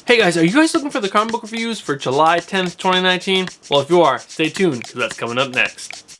Hey guys, are you guys looking for the comic book reviews for July 10th, 2019? Well, if you are, stay tuned, because that's coming up next.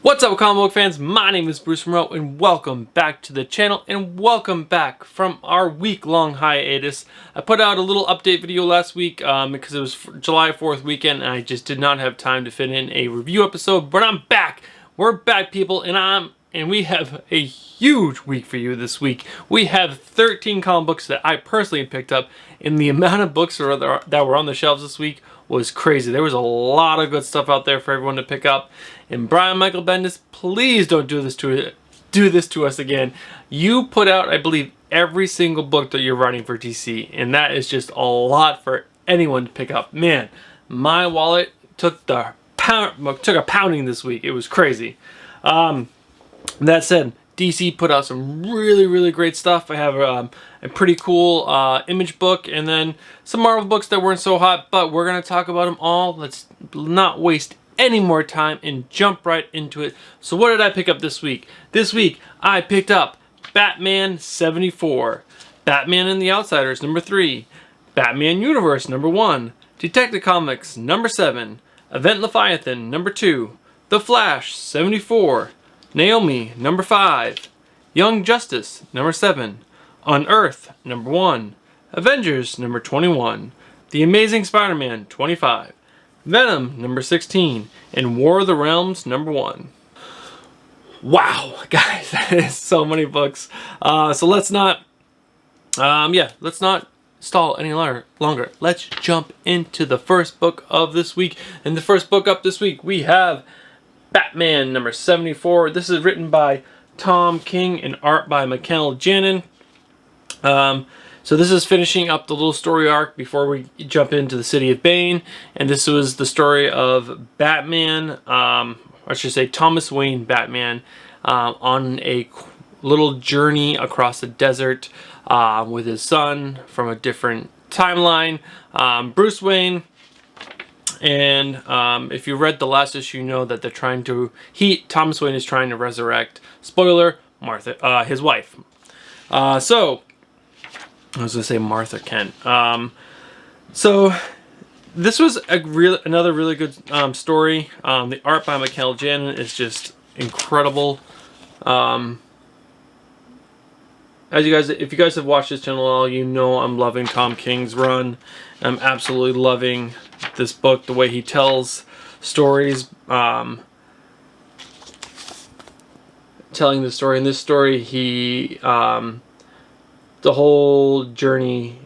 What's up, comic book fans? My name is Bruce Monroe, and welcome back to the channel, and welcome back from our week-long hiatus. I put out a little update video last week because it was July 4th weekend, and I just did not have time to fit in a review episode, but I'm back! We're back, people, and we have a huge week for you this week. We have 13 comic books that I personally picked up, and the amount of books that were on the shelves this week was crazy. There was a lot of good stuff out there for everyone to pick up. And Brian Michael Bendis, please don't do this to us again. You put out, I believe, every single book that you're writing for DC, and that is just a lot for anyone to pick up. Man, my wallet took a pounding this week. It was crazy. That said, DC put out some really great stuff. I have a pretty cool Image book, and then some Marvel books that weren't so hot, but we're going to talk about them all. Let's not waste any more time and jump right into it. So what did I pick up this week? This week, I picked up Batman 74, Batman and the Outsiders number 3, Batman Universe number 1, Detective Comics number 7, Event Leviathan number 2, The Flash 74, Naomi number 5, Young Justice number 7, UnEarth number 1, Avengers number 21, The Amazing Spiderman 25, Venom number 16, and War of the Realms number 1. Wow, guys, that is so many books. So let's not stall any longer. Let's jump into the first book of this week. And the first book up this week, we have Batman number 74. This is written by Tom King and art by Michael Janin. So this is finishing up the little story arc before we jump into the City of Bane. And this was the story of Batman, I should say Thomas Wayne Batman, on a little journey across the desert with his son from a different timeline, Bruce Wayne. And if you read the last issue, you know that they're trying to... Thomas Wayne is trying to resurrect, spoiler, Martha, his wife. I was going to say Martha Kent. So this was another really good story. The art by Michael Janin is just incredible. If you guys have watched this channel at all, you know I'm loving Tom King's run. I'm absolutely loving this book, the way he tells stories, telling the story. In this story, the whole journey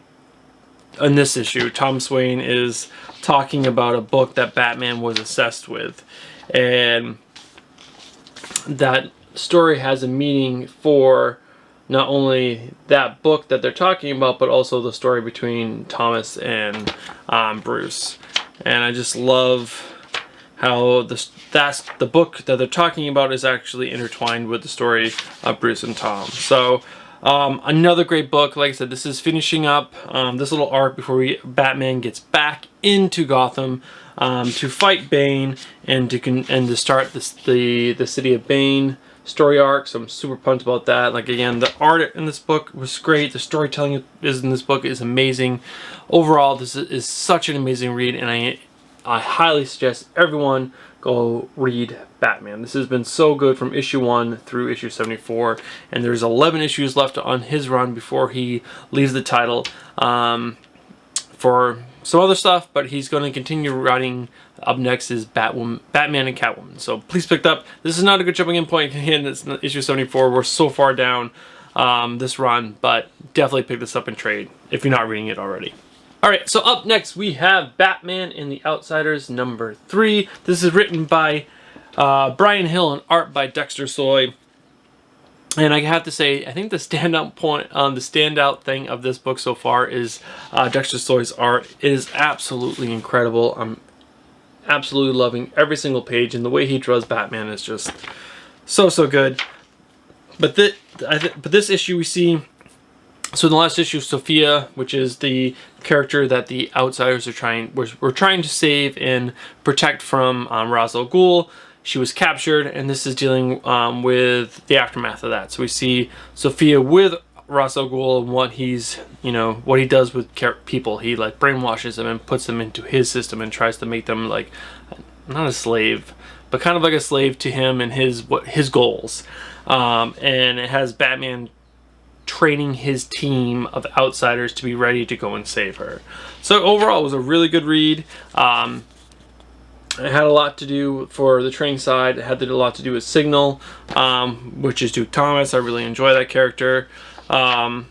in this issue, Thomas Wayne is talking about a book that Batman was obsessed with, and that story has a meaning for not only that book that they're talking about, but also the story between Thomas and Bruce. And I just love how the book that they're talking about is actually intertwined with the story of Bruce and Tom. So another great book. Like I said, this is finishing up this little arc before Batman gets back into Gotham to fight Bane and to start the City of Bane story arc. So I'm super pumped about that. Like, again, the art in this book was great. The storytelling in this book is amazing. Overall, this is such an amazing read, and I highly suggest everyone go read Batman. This has been so good from issue 1 through issue 74, and there's 11 issues left on his run before he leaves the title for some other stuff, but he's going to continue writing. Up next is Batman and Catwoman. So please pick it up. This is not a good jumping in point. Again, it's issue 74. We're so far down this run, but definitely pick this up and trade if you're not reading it already. Alright, so up next we have Batman and the Outsiders number 3. This is written by Brian Hill and art by Dexter Soy. And I have to say, I think the standout thing of this book so far is Dexter Soy's art. It is absolutely incredible. I'm absolutely loving every single page, and the way he draws Batman is just so good. But this issue we see... So in the last issue, Sophia, which is the character that the Outsiders are trying to save and protect from Ra's al Ghul, she was captured, and this is dealing with the aftermath of that. So we see Sophia with Ra's al Ghul and what he's, you know, what he does with people. He like brainwashes them and puts them into his system and tries to make them like, not a slave, but kind of like a slave to him and his goals. And it has Batman training his team of outsiders to be ready to go and save her. So overall, it was a really good read. It had a lot to do for the training side. It had a lot to do with Signal, which is Duke Thomas. I really enjoy that character. And,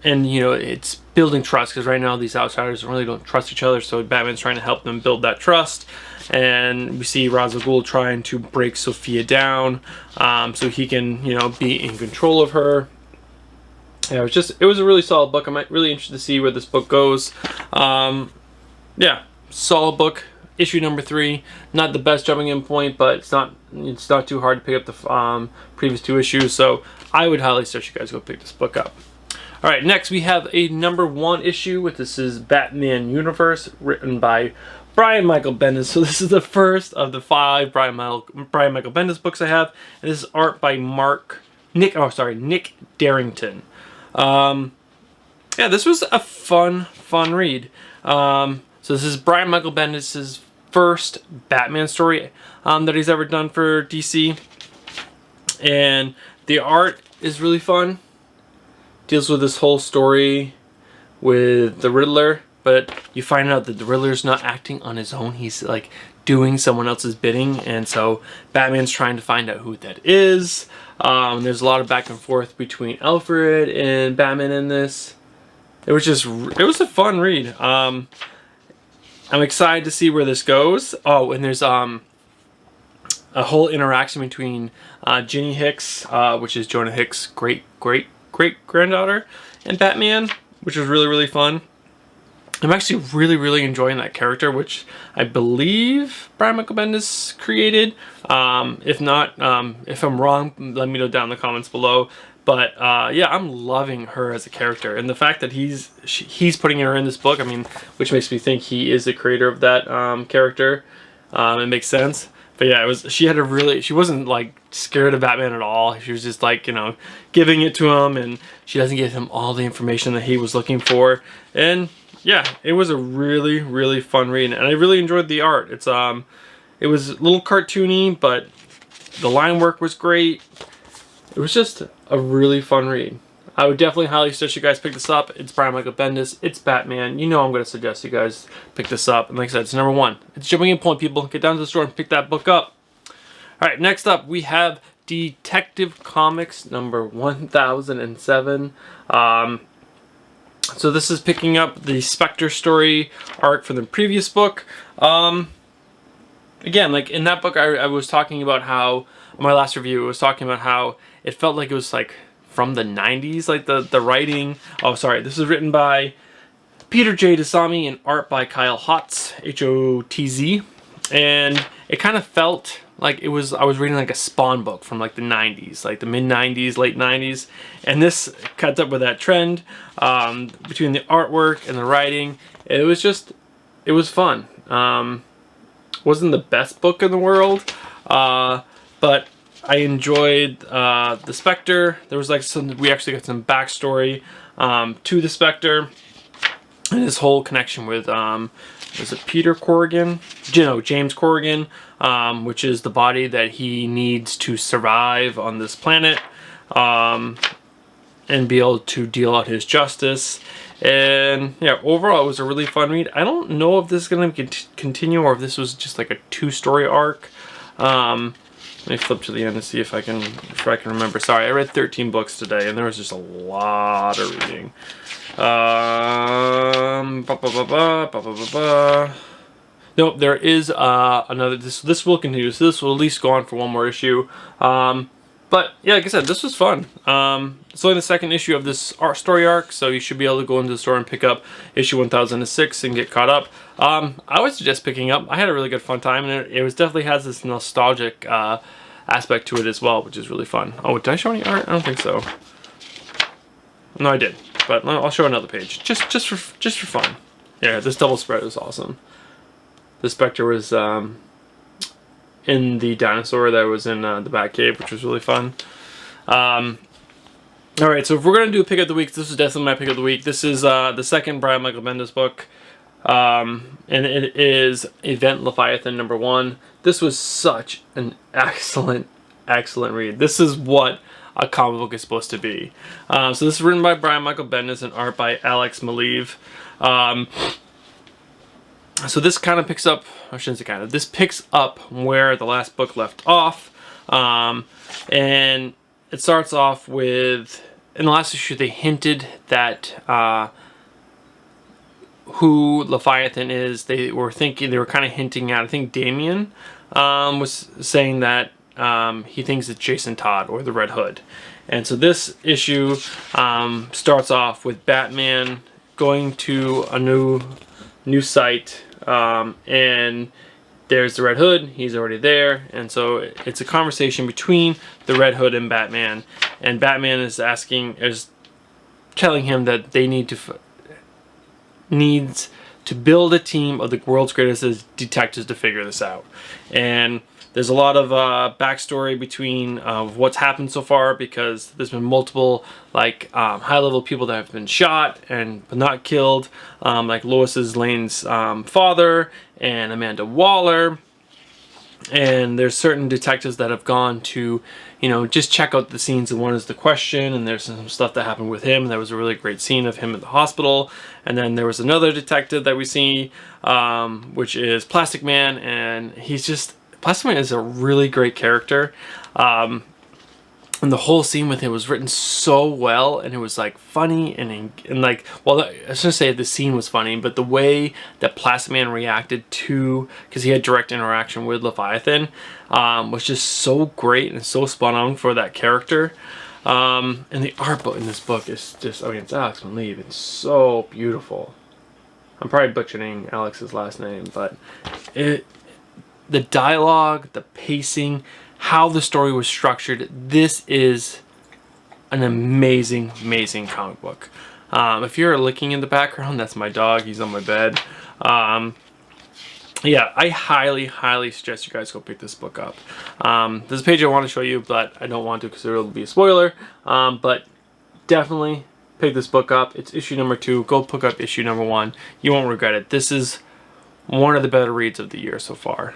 you know, it's building trust, because right now these outsiders really don't trust each other, so Batman's trying to help them build that trust. And we see Ra's al Ghul trying to break Sophia down so he can, you know, be in control of her. Yeah, it was a really solid book. I'm really interested to see where this book goes. Yeah, solid book. Issue number 3, not the best jumping in point, but it's not too hard to pick up the previous 2 issues, so I would highly suggest you guys go pick this book up. Alright, next we have a number 1 issue, this is Batman Universe, written by Brian Michael Bendis. So this is the first of the 5 Brian Michael Bendis books I have, and this is art by Nick Darrington. Yeah, this was a fun read. So this is Brian Michael Bendis' first Batman story that he's ever done for DC. And the art is really fun. Deals with this whole story with the Riddler, but you find out that the Riddler's not acting on his own. He's like doing someone else's bidding, and so Batman's trying to find out who that is. There's a lot of back and forth between Alfred and Batman in this. It was a fun read. I'm excited to see where this goes. Oh, and there's a whole interaction between Ginny Hicks, which is Jonah Hicks' great granddaughter, and Batman, which was really fun. I'm actually really enjoying that character, which I believe Brian Michael Bendis created. If not, if I'm wrong, let me know down in the comments below. But yeah, I'm loving her as a character, and the fact that he's putting her in this book, I mean, which makes me think he is the creator of that character. It makes sense. But yeah, she wasn't like scared of Batman at all. She was just like, you know, giving it to him, and she doesn't give him all the information that he was looking for. And yeah, it was a really fun read, and I really enjoyed the art. It was a little cartoony, but the line work was great. It was just a really fun read. I would definitely highly suggest you guys pick this up. It's Brian Michael Bendis. It's Batman. You know I'm going to suggest you guys pick this up. And like I said, it's number 1. It's jumping in point, people. Get down to the store and pick that book up. Alright, next up we have Detective Comics number 1007. So this is picking up the Spectre story arc from the previous book. Again, like in that book, I was talking about how, my last review, was talking about how it felt like it was like from the 90s, like the writing. Oh, sorry, this is written by Peter J. Dasami and art by Kyle Hotz, H-O-T-Z. And it kind of felt like I was reading like a Spawn book from like the 90s, like the mid-90s, late 90s. And this cuts up with that trend between the artwork and the writing. It was fun. Wasn't the best book in the world, but I enjoyed the Spectre. There was like we actually got some backstory to the Spectre and his whole connection with was it Peter Corrigan? No, James Corrigan, which is the body that he needs to survive on this planet and be able to deal out his justice. And yeah, overall it was a really fun read. I don't know if this is going to continue or if this was just like a 2-story arc. Let me flip to the end and see if I can remember. Sorry, I read 13 books today, and there was just a lot of reading. Nope, there is another. This will continue. So this will at least go on for one more issue. But yeah, like I said, this was fun. It's only the 2nd issue of this story arc, so you should be able to go into the store and pick up issue 1006 and get caught up. I would suggest picking up. I had a really good fun time, and it definitely has this nostalgic aspect to it as well, which is really fun. Oh, did I show any art? I don't think so. No, I did, but I'll show another page just for fun. Yeah, this double spread was awesome. The Spectre was in the dinosaur that was in the Batcave, which was really fun. Alright, so if we're going to do a pick of the week, this is definitely my pick of the week. This is the second Brian Michael Bendis book, and it is Event Leviathan #1. This was such an excellent read. This is what a comic book is supposed to be. So this is written by Brian Michael Bendis and art by Alex Maleev. So this kind of picks up, I shouldn't say kind of, this picks up where the last book left off. And it starts off with, in the last issue they hinted that who Leviathan is. They were kind of hinting at, I think Damien was saying that he thinks it's Jason Todd or the Red Hood. And so this issue starts off with Batman going to a new site, and there's the Red Hood. He's already there, and so it's a conversation between the Red Hood and Batman. And Batman is telling him that they needs to build a team of the world's greatest detectives to figure this out. And there's a lot of backstory between what's happened so far, because there's been multiple high-level people that have been shot but not killed, like Lois Lane's father and Amanda Waller. And there's certain detectives that have gone to, just check out the scenes. And one is The Question, and there's some stuff that happened with him. That was a really great scene of him at the hospital. And then there was another detective that we see, which is Plastic Man, and Plastic Man is a really great character. And the whole scene with him was written so well, and it was funny and well, I shouldn't say the scene was funny, but the way that Plastic Man reacted to, because he had direct interaction with Leviathan, was just so great and so spot on for that character. And the art book in this book is just, it's Alex Maleev. It's so beautiful. I'm probably butchering Alex's last name, but the dialogue, the pacing, how the story was structured, this is an amazing comic book. If you're looking in the background, that's my dog. He's on my bed. Yeah, I highly suggest you guys go pick this book up. There's a page I want to show you, but I don't want to because there will be a spoiler. But definitely pick this book up. It's issue #2. Go pick up issue #1. You won't regret it. This is one of the better reads of the year so far.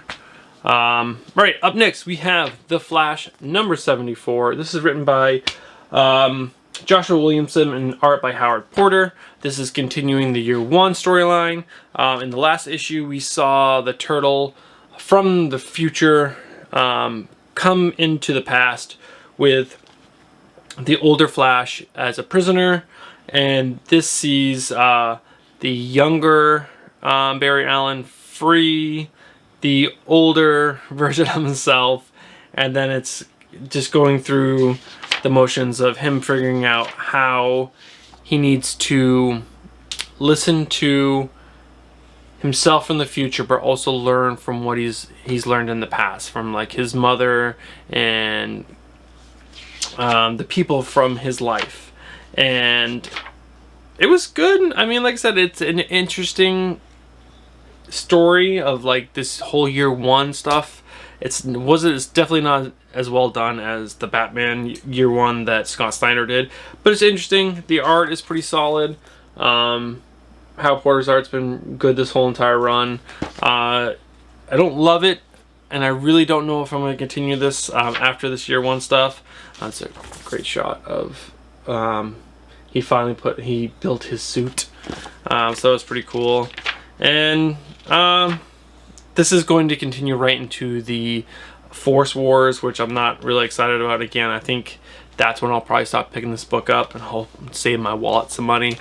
Right, up next we have The Flash #74. This is written by Joshua Williamson and art by Howard Porter. This is continuing the year 1 storyline. In the last issue we saw the Turtle from the future come into the past with the older Flash as a prisoner, and this sees the younger Barry Allen free the older version of himself, and then it's just going through the motions of him figuring out how he needs to listen to himself in the future, but also learn from what he's learned in the past, from his mother and the people from his life. And it was good. Like I said, it's an interesting story of this whole year 1 stuff. It's definitely not as well done as the Batman year 1 that Scott Snyder did, but it's interesting. The art is pretty solid. Hal Porter's art's been good this whole entire run. I don't love it, and I really don't know if I'm going to continue this after this year 1 stuff. That's a great shot of he built his suit, so that was pretty cool. And this is going to continue right into the Force Wars, which I'm not really excited about. Again, I think that's when I'll probably stop picking this book up, and I'll save my wallet some money.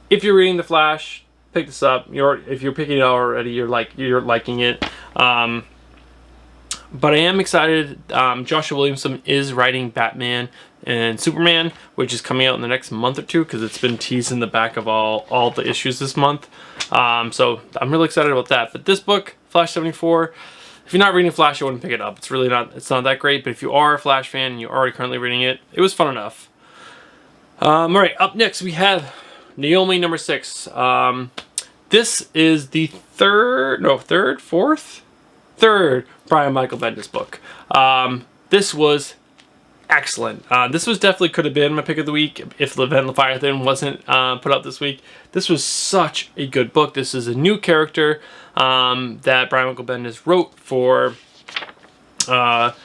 If you're reading The Flash, pick this up. If you're picking it up already, you're liking it. But I am excited. Joshua Williamson is writing Batman and Superman, which is coming out in the next month or 2, because it's been teased in the back of all the issues this month. So I'm really excited about that. But this book, Flash 74, if you're not reading Flash, I wouldn't pick it up. It's not that great. But if you are a Flash fan and you're already currently reading it, it was fun enough. All right, up next we have Naomi #6. This is the fourth third Brian Michael Bendis book. This was excellent. This was definitely could have been my pick of the week if Leviathan wasn't put out this week. This was such a good book. This is a new character that Brian Michael Bendis wrote for, what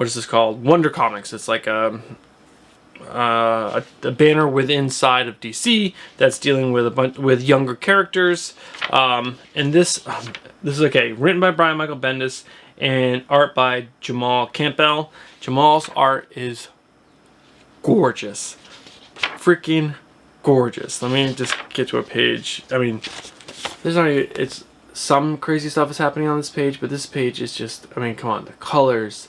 is this called? Wonder Comics. It's like a banner within inside of DC that's dealing with with younger characters. And this is written by Brian Michael Bendis and art by Jamal Campbell. Jamal's art is gorgeous, freaking gorgeous. Let me just get to a page. I mean, there's not even, it's some crazy stuff is happening on this page, but this page is just, I mean, come on, the colors,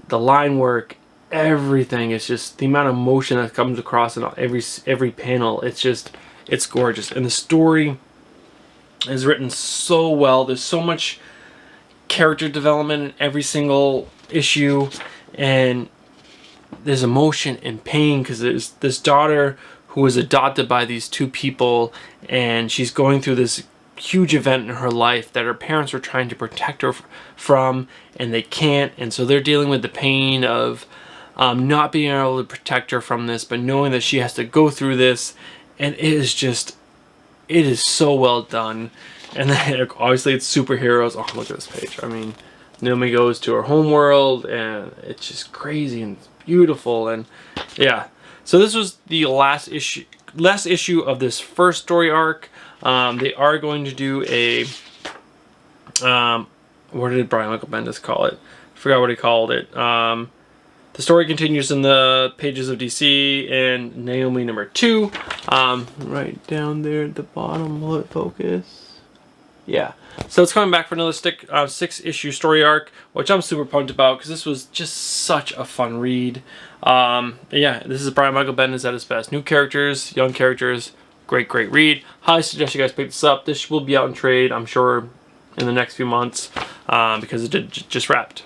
the line work, everything is just the amount of motion that comes across in every panel. It's gorgeous, and the story is written so well. There's so much character development in every single issue, and there's emotion and pain because there's this daughter who was adopted by these two people, and she's going through this huge event in her life that her parents are trying to protect her from, and they can't, and so they're dealing with the pain of not being able to protect her from this, but knowing that she has to go through this, and it is so well done. And then obviously it's superheroes. Oh, look at this page. I mean, Naomi goes to her home world, and it's just crazy and beautiful, and yeah. So this was the last issue of this first story arc. They are going to do a what did Brian Michael Bendis call it? I forgot what he called it. The story continues in the pages of DC and Naomi #2. Right down there at the bottom. Will it focus? Yeah. So it's coming back for another 6-issue story arc, which I'm super pumped about because this was just such a fun read. Yeah, this is Brian Michael Bendis at his best. New characters, young characters, great read. Highly suggest you guys pick this up. This will be out in trade, I'm sure, in the next few months because it just wrapped.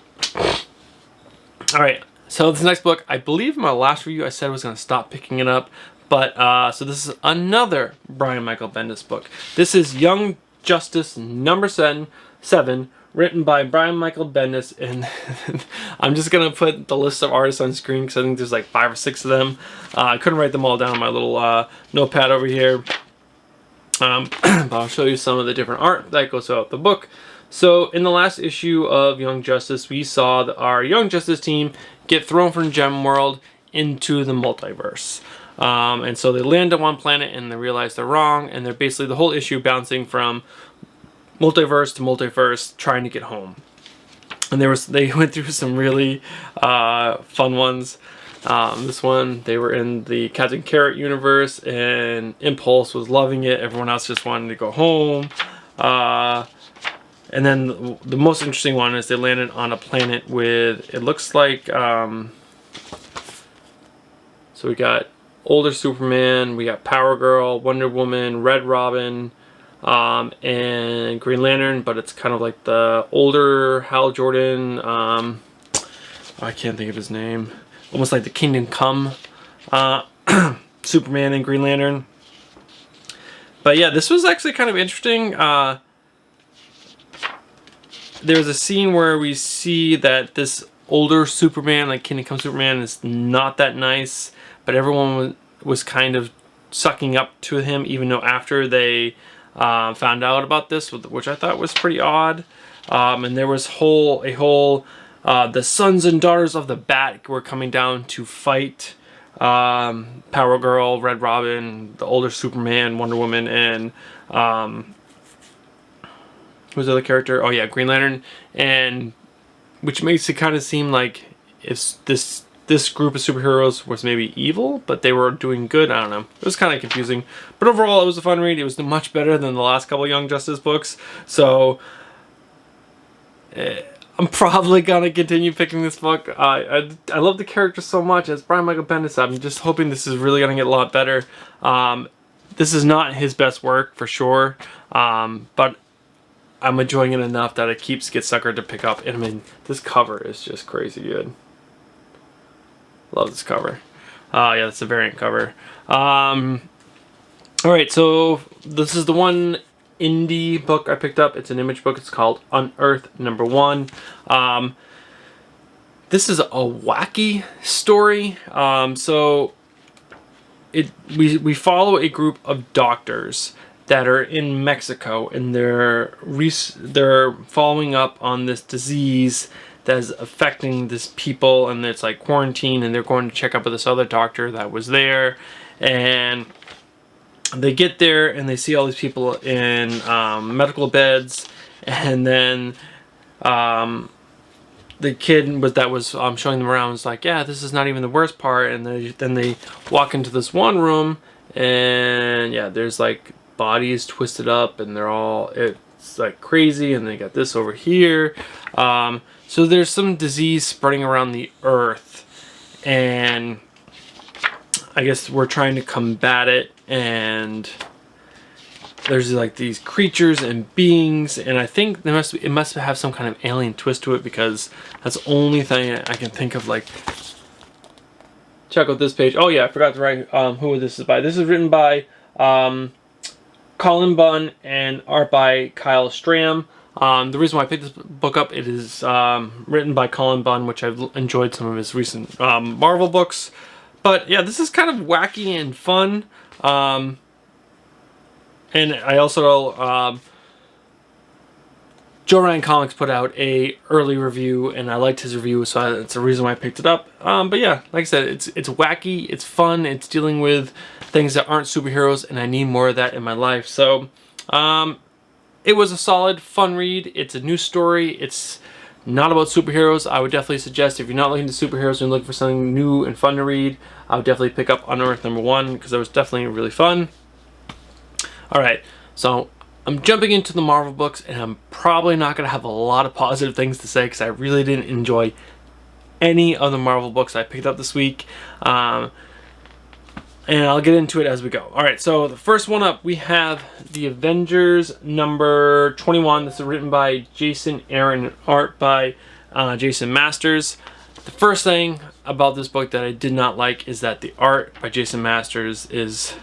All right. So this next book, I believe in my last review I said I was going to stop picking it up, but so this is another Brian Michael Bendis book. This is Young Justice #7, written by Brian Michael Bendis, and I'm just going to put the list of artists on screen because I think there's like 5 or 6 of them. I couldn't write them all down on my little notepad over here, but I'll show you some of the different art that goes throughout the book. So in the last issue of Young Justice, we saw our Young Justice team get thrown from Gem World into the multiverse. And so they land on one planet and they realize they're wrong, and they're basically the whole issue bouncing from multiverse to multiverse trying to get home. And they went through some really fun ones. This one, they were in the Captain Carrot universe, and Impulse was loving it. Everyone else just wanted to go home. And then the most interesting one is they landed on a planet with, it looks like, so we got older Superman, we got Power Girl, Wonder Woman, Red Robin, and Green Lantern, but it's kind of like the older Hal Jordan, I can't think of his name, almost like the Kingdom Come Superman and Green Lantern. But yeah, this was actually kind of interesting. There's a scene where we see that this older Superman, like Kingdom Come Superman, is not that nice, but everyone was kind of sucking up to him, even though after they found out about this, which I thought was pretty odd. And there was the sons and daughters of the Bat were coming down to fight Power Girl, Red Robin, the older Superman, Wonder Woman, and who's the other character? Oh yeah, Green Lantern, and which makes it kind of seem like if this group of superheroes was maybe evil, but they were doing good. I don't know. It was kind of confusing, but overall it was a fun read. It was much better than the last couple of Young Justice books, so I'm probably gonna continue picking this book. I love the character so much. It's Brian Michael Bendis. I'm just hoping this is really gonna get a lot better. This is not his best work for sure, but I'm enjoying it enough that it gets suckered to pick up. And I mean, this cover is just crazy good. Love this cover. Yeah, it's a variant cover. Alright, so this is the one indie book I picked up. It's an Image book. It's called UnEarth #1. This is a wacky story. We follow a group of doctors that are in Mexico, and they're following up on this disease that is affecting this people, and it's like quarantine, and they're going to check up with this other doctor that was there, and they get there and they see all these people in medical beds, and then the kid that was showing them around was like, yeah, this is not even the worst part. And then they walk into this one room, and yeah, there's like bodies twisted up, and it's like crazy, and they got this over here. So there's some disease spreading around the earth, and I guess we're trying to combat it, and there's like these creatures and beings, and I think it must have some kind of alien twist to it, because that's the only thing I can think of. Like, check out this page. Oh yeah, I forgot to write who this is by. This is written by Colin Bunn and art by Kyle Stram. The reason why I picked this book up, it is written by Colin Bunn, which I've enjoyed some of his recent Marvel books. But yeah, this is kind of wacky and fun. And I also, Joe Ryan Comics put out a early review, and I liked his review, so that's the reason why I picked it up. But yeah, like I said, it's wacky, it's fun, it's dealing with things that aren't superheroes, and I need more of that in my life. So, it was a solid, fun read. It's a new story. It's not about superheroes. I would definitely suggest, if you're not looking to superheroes and you're looking for something new and fun to read, I would definitely pick up UnEarth #1, because it was definitely really fun. Alright, so I'm jumping into the Marvel books, and I'm probably not going to have a lot of positive things to say, because I really didn't enjoy any of the Marvel books I picked up this week. And I'll get into it as we go. Alright, so the first one up, we have the Avengers #21. This is written by Jason Aaron and art by Jason Masters. The first thing about this book that I did not like is that the art by Jason Masters is,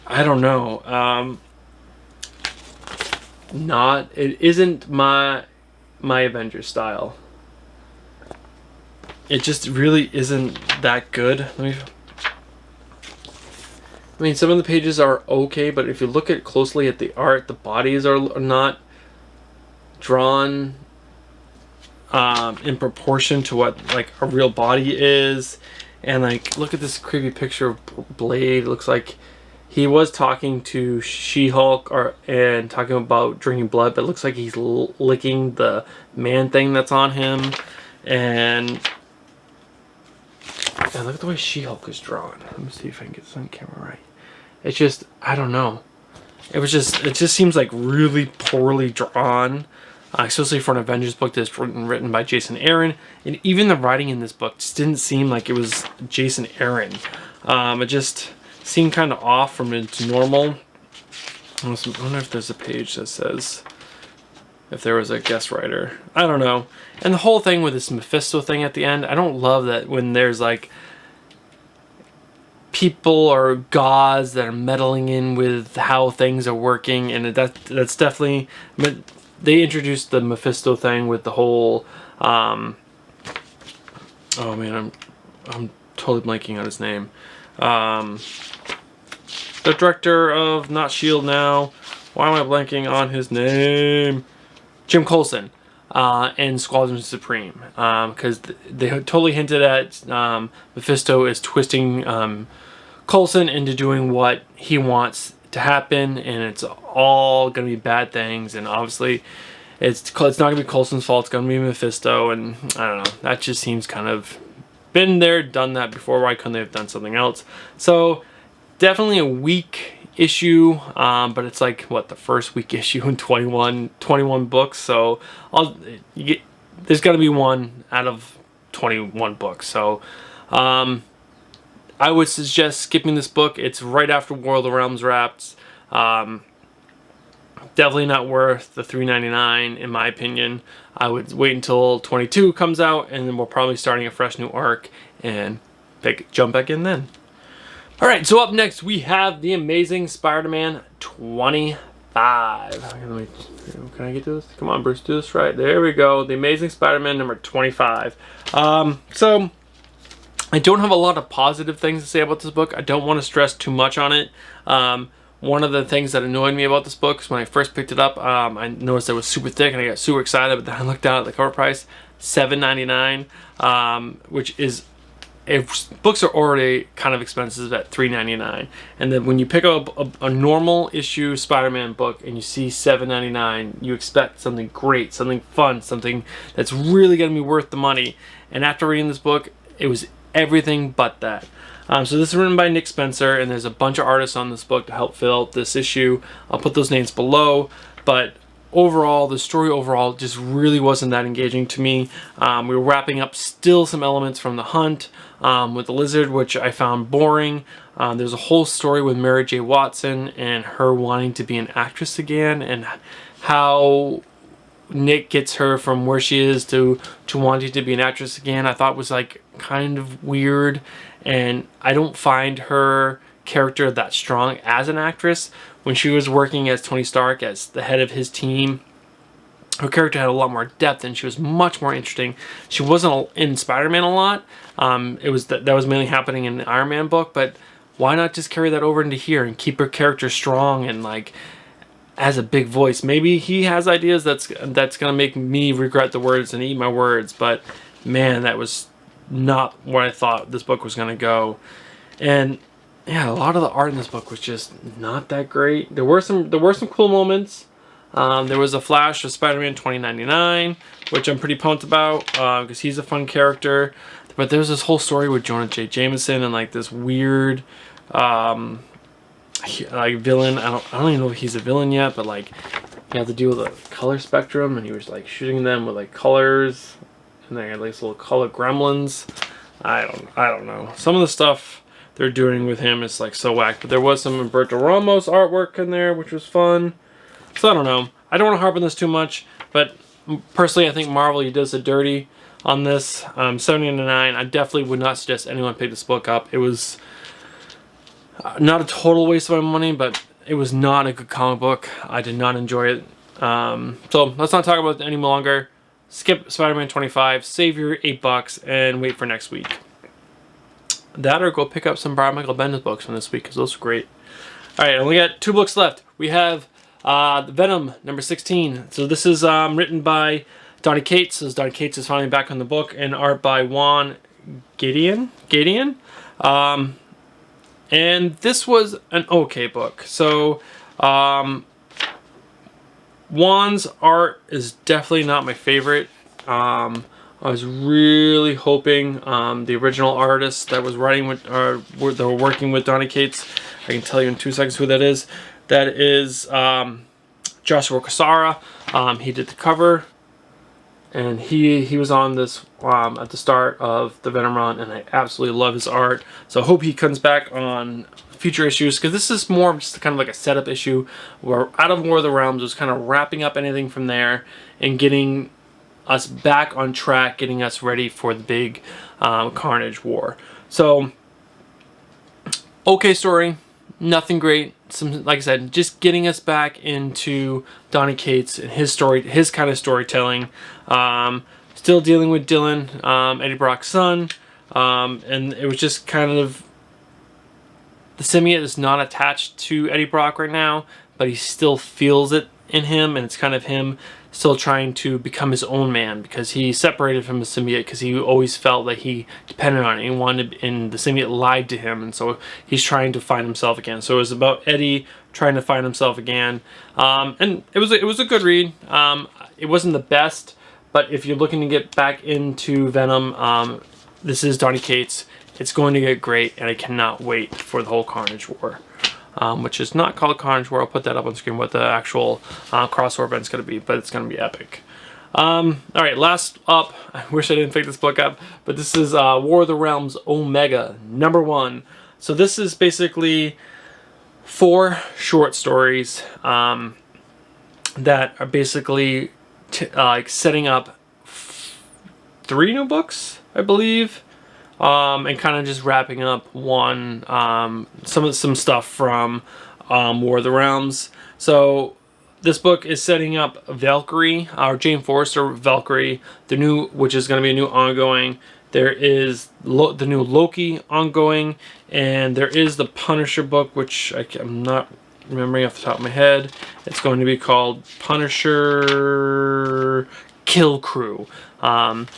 I don't know, it isn't my Avengers style. It just really isn't that good. I mean, some of the pages are okay, but if you look closely at the art, the bodies are not drawn in proportion to what like a real body is. And like, look at this creepy picture of Blade. It looks like he was talking to She-Hulk and talking about drinking blood, but it looks like he's licking the man thing that's on him. And look at the way She-Hulk is drawn. Let me see if I can get this on camera right. It's just, I don't know. It just seems like really poorly drawn, especially for an Avengers book that's written by Jason Aaron. And even the writing in this book just didn't seem like it was Jason Aaron. It just seemed kind of off from its normal. I wonder if there's a page that says if there was a guest writer. I don't know. And the whole thing with this Mephisto thing at the end, I don't love that when there's like people or gods that are meddling in with how things are working, and that's definitely, but they introduced the Mephisto thing with the whole oh man, I'm totally blanking on his name. The director of not S.H.I.E.L.D. now, why am I blanking on his name? Jim Coulson. And Squadron Supreme, because they totally hinted at Mephisto is twisting Coulson into doing what he wants to happen, and it's all gonna be bad things. And obviously, it's not gonna be Coulson's fault. It's gonna be Mephisto, and I don't know. That just seems kind of been there, done that before. Why couldn't they have done something else? So definitely a weak issue, but it's like what, the first week issue in 21 books, so there's got to be one out of 21 books. So I would suggest skipping this book. It's right after World of Realms wraps. Definitely not worth the $3.99 in my opinion. I would wait until 22 comes out, and then we're probably starting a fresh new arc and jump back in then. Alright, so up next we have the Amazing Spider-Man 25. Can I get to this? Come on, Bruce, do this right. There we go. The Amazing Spider-Man number 25. So I don't have a lot of positive things to say about this book. I don't want to stress too much on it. One of the things that annoyed me about this book is when I first picked it up, I noticed it was super thick and I got super excited, but then I looked down at the cover price, $7.99, which is, if books are already kind of expensive at $3.99, and then when you pick up a normal issue Spider-Man book and you see $7.99, you expect something great, something fun, something that's really going to be worth the money. And after reading this book, it was everything but that. So this is written by Nick Spencer, and there's a bunch of artists on this book to help fill out this issue. I'll put those names below, but overall, the story overall just really wasn't that engaging to me. We were wrapping up still some elements from The Hunt with the Lizard, which I found boring. There's a whole story with Mary J. Watson and her wanting to be an actress again, and how Nick gets her from where she is to wanting to be an actress again. I thought was like kind of weird, and I don't find her character that strong as an actress. When she was working as Tony Stark, as the head of his team, her character had a lot more depth and she was much more interesting. She wasn't in Spider-Man a lot. It was that was mainly happening in the Iron Man book, but why not just carry that over into here and keep her character strong and like has a big voice? Maybe he has ideas that's gonna make me regret the words and eat my words, but man, that was not where I thought this book was gonna go. And yeah, a lot of the art in this book was just not that great. There were some cool moments. There was a flash of Spider-Man 2099, which I'm pretty pumped about because he's a fun character. But there's this whole story with Jonah J. Jameson and like this weird like villain. I don't even know if he's a villain yet, but like he had to deal with a color spectrum, and he was like shooting them with like colors, and they had like these little color gremlins. I don't know. Some of the stuff they're doing with him is like so whack, but there was some Umberto Ramos artwork in there, which was fun. So I don't know. I don't want to harp on this too much, but personally, I think Marvel does it dirty on this. $7.99. I definitely would not suggest anyone pick this book up. It was not a total waste of my money, but it was not a good comic book. I did not enjoy it. So let's not talk about it any longer. Skip Spider-Man 25, save your $8, and wait for next week. That or go pick up some Brian Michael Bendis books from this week, because those are great. Alright, and we got 2 books left. We have Venom, number 16. So this is written by Donny Cates. So Donny Cates is finally back on the book, and art by Juan Gideon. And this was an okay book. So Juan's art is definitely not my favorite. I was really hoping the original artist that was writing with, that were working with Donny Cates, I can tell you in 2 seconds who that is. That is Joshua Cassara. He did the cover, and he was on this at the start of the Venom run, and I absolutely love his art. So I hope he comes back on future issues, because this is more of just kind of like a setup issue where Out of War of the Realms was kind of wrapping up anything from there and getting us back on track, getting us ready for the big Carnage War. So, okay story, nothing great. Some, like I said, just getting us back into Donny Cates and his story, his kind of storytelling. Still dealing with Dylan, Eddie Brock's son, and it was just kind of, the symbiote is not attached to Eddie Brock right now, but he still feels it in him, and it's kind of him still trying to become his own man, because he separated from the symbiote because he always felt like he depended on it. He wanted, and the symbiote lied to him, and so he's trying to find himself again. So it was about Eddie trying to find himself again, and it was a good read. It wasn't the best, but if you're looking to get back into Venom, this is Donny Cates. It's going to get great, and I cannot wait for the whole Carnage War. Which is not called Carnage War. I'll put that up on screen what the actual crossover event's going to be, but it's going to be epic. Alright, last up, I wish I didn't pick this book up, but this is War of the Realms Omega, number 1. So this is basically 4 short stories that are basically like setting up 3 new books, I believe. And kind of just wrapping up some stuff from War of the Realms. So this book is setting up Valkyrie, or Jane Forrester Valkyrie, which is going to be a new ongoing. There is the new Loki ongoing, and there is the Punisher book, which I'm not remembering off the top of my head. It's going to be called Punisher Kill Crew. And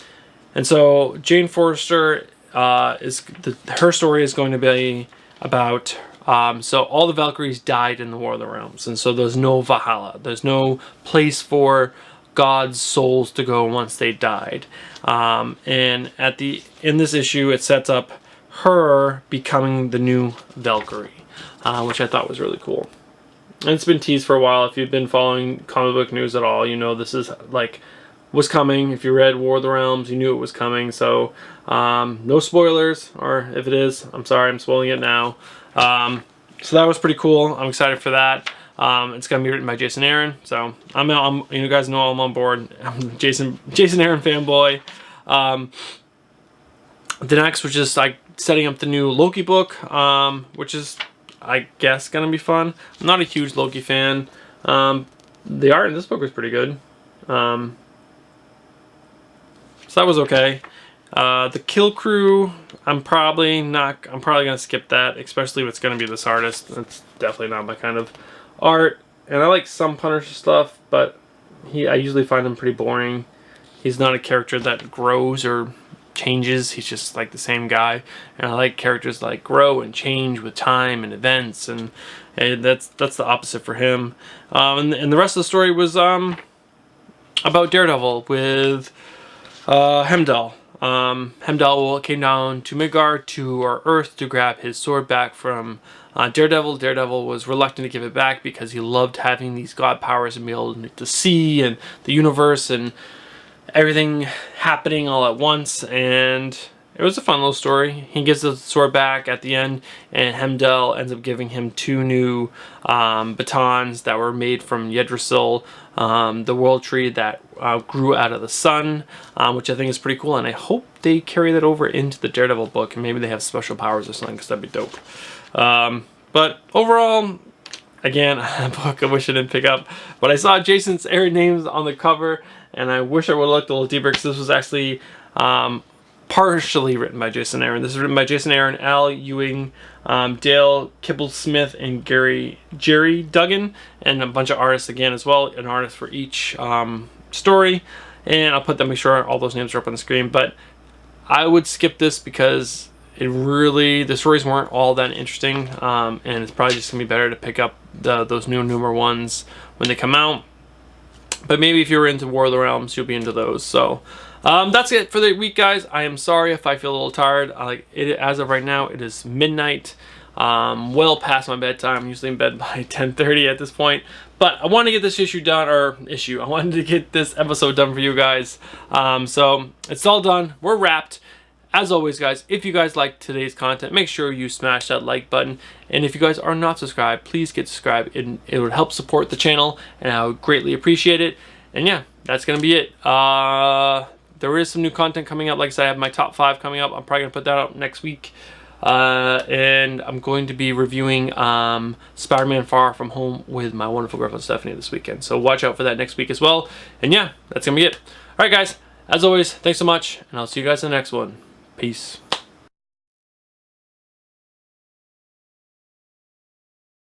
so Jane Forrester her story is going to be about so all the Valkyries died in the War of the Realms, and so there's no Valhalla. There's no place for God's souls to go once they died. And in this issue, it sets up her becoming the new Valkyrie, which I thought was really cool. And it's been teased for a while. If you've been following comic book news at all, you know this is was coming. If you read War of the Realms, you knew it was coming. So no spoilers, or if it is, I'm sorry, I'm spoiling it now. So that was pretty cool. I'm excited for that. It's gonna be written by Jason Aaron, so you guys know I'm on board. I'm a Jason Aaron fanboy. The next was just setting up the new Loki book, which is, I guess, gonna be fun. I'm not a huge Loki fan. The art in this book was pretty good. So that was okay. The Kill Crew, I'm probably gonna skip that, especially if it's gonna be this artist. That's definitely not my kind of art. And I like some Punisher stuff, but I usually find him pretty boring. He's not a character that grows or changes. He's just like the same guy. And I like characters that grow and change with time and events, and that's the opposite for him. And the rest of the story was about Daredevil with Heimdall. Heimdall came down to Midgard, to our Earth, to grab his sword back from Daredevil. Daredevil was reluctant to give it back because he loved having these god powers and be able to see and the universe and everything happening all at once. And it was a fun little story. He gives the sword back at the end, and Heimdall ends up giving him 2 new batons that were made from Yggdrasil, the world tree that grew out of the sun, which I think is pretty cool. And I hope they carry that over into the Daredevil book, and maybe they have special powers or something, because that'd be dope. But overall, again, a book I wish I didn't pick up. But I saw Jason's Aaron names on the cover, and I wish I would have looked a little deeper, because this was actually partially written by Jason Aaron. This is written by Jason Aaron, Al Ewing, Dale Kibblesmith, and Jerry Duggan, and a bunch of artists again as well, an artist for each story. And I'll make sure all those names are up on the screen. But I would skip this because the stories weren't all that interesting, and it's probably just gonna be better to pick up those newer ones when they come out. But maybe if you're into War of the Realms, you'll be into those. So that's it for the week, guys. I am sorry if I feel a little tired. As of right now, it is midnight, well past my bedtime. I'm usually in bed by 10:30 at this point. But I wanted to get this I wanted to get this episode done for you guys. So it's all done. We're wrapped. As always, guys, if you guys like today's content, make sure you smash that like button. And if you guys are not subscribed, please get subscribed. It would help support the channel, and I would greatly appreciate it. And yeah, that's going to be it. There is some new content coming up. Like I said, I have my top 5 coming up. I'm probably going to put that out next week. And I'm going to be reviewing Spider-Man Far From Home with my wonderful girlfriend Stephanie this weekend. So watch out for that next week as well. And yeah, that's going to be it. All right, guys. As always, thanks so much, and I'll see you guys in the next one. Peace.